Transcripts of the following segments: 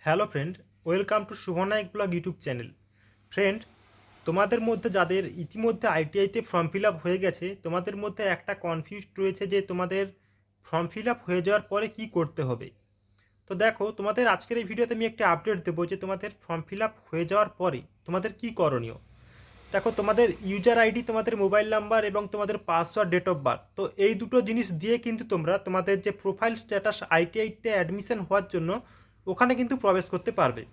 Hello friend, welcome to Shubhanayak blog YouTube channel. Friend, তোমাদের মধ্যে যাদের ইতিমধ্যে আইটিআইতে ফর্ম ফিল আপ হয়ে গেছে, তোমাদের মধ্যে একটা কনফিউজড রয়েছে যে তোমাদের ফর্ম ফিল আপ হয়ে যাওয়ার পরে কি করতে হবে। তো দেখো, তোমাদের আজকের এই ভিডিওতে আমি একটা আপডেট দেবো যে তোমাদের ফর্ম ফিল আপ হয়ে যাওয়ার পরে তোমাদের কি করণীয়। দেখো, তোমাদের ইউজার আইডি, তোমাদের মোবাইল নাম্বার এবং তোমাদের পাসওয়ার্ড, ডেট অফ বার্থ, তো এই দুটো জিনিস দিয়ে কিন্তু তোমরা তোমাদের যে প্রোফাইল স্ট্যাটাস আইটিআইতে অ্যাডমিশন হওয়ার জন্য ওখানে কিন্তু প্রবেশ করতে পারবে।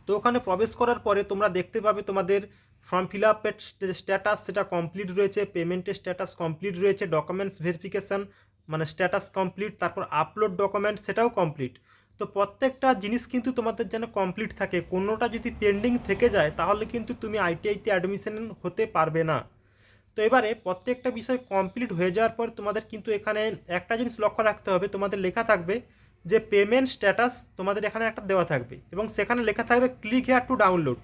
তো ওখানে প্রবেশ করার পরে তোমরা দেখতে পাবে তোমাদের ফর্ম ফিল আপের স্ট্যাটাস সেটা কমপ্লিট রয়েছে, পেমেন্টের স্ট্যাটাস কমপ্লিট রয়েছে, ডকুমেন্টস ভেরিফিকেশান মানে স্ট্যাটাস কমপ্লিট, তারপর আপলোড ডকুমেন্ট সেটাও কমপ্লিট। তো প্রত্যেকটা জিনিস কিন্তু তোমাদের যেন কমপ্লিট থাকে, কোনোটা যদি পেন্ডিং থেকে যায় তাহলে কিন্তু তুমি আইটিআইতে অ্যাডমিশন হতে পারবে না। তো এবারে প্রত্যেকটা বিষয় কমপ্লিট হয়ে যাওয়ার পর তোমাদের কিন্তু এখানে একটা জিনিস লক্ষ্য রাখতে হবে, তোমাদের লেখা থাকবে যে পেমেন্ট স্ট্যাটাস তোমাদের এখানে একটা দেওয়া থাকবে এবং সেখানে লেখা থাকবে ক্লিক হেয়ার টু ডাউনলোড।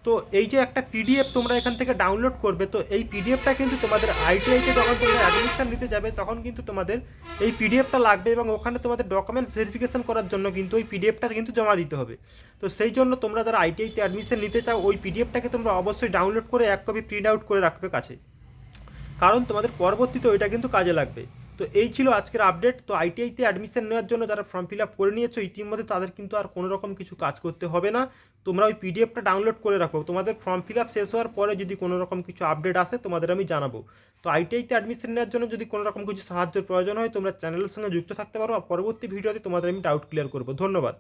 তো এই যে একটা পিডিএফ তোমরা এখান থেকে ডাউনলোড করবে, তো এই পিডিএফটা কিন্তু তোমাদের আইটিআইতে যখন তোমরা অ্যাডমিশন নিতে যাবে তখন কিন্তু তোমাদের এই পিডিএফটা লাগবে এবং ওখানে তোমাদের ডকুমেন্টস ভেরিফিকেশন করার জন্য কিন্তু ওই পিডিএফটা কিন্তু জমা দিতে হবে। তো সেই জন্য তোমরা যারা আইটিআইতে অ্যাডমিশন নিতে চাও ওই পিডিএফটাকে তোমরা অবশ্যই ডাউনলোড করে এক কপি প্রিন্ট আউট করে রাখবে কাছে, কারণ তোমাদের পরবর্তীতে ওইটা কিন্তু কাজে লাগবে। তো এই ছিল আজকের আপডেট। তো আইটিআইতে অ্যাডমিশন নেওয়ার জন্য যারা ফর্ম ফিল আপ করে নিয়েছো ইতিমধ্যে, তাদের কিন্তু আর কোনো রকম কিছু কাজ করতে হবে না। তোমরা ওই পিডিএফটা ডাউনলোড করে রাখো, তোমাদের ফর্ম ফিল আপ শেষ হওয়ার পরে যদি কোনো রকম কিছু আপডেট আসে তোমাদের আমি জানাবো। তো আইটিআইতে অ্যাডমিশন নেওয়ার জন্য যদি কোনো রকম কিছু সাহায্যের প্রয়োজন হয় তোমরা চ্যানেলের সঙ্গে যুক্ত থাকতে পারো, আর পরবর্তী ভিডিওতে তোমাদের আমি ডাউট ক্লিয়ার করবো। ধন্যবাদ।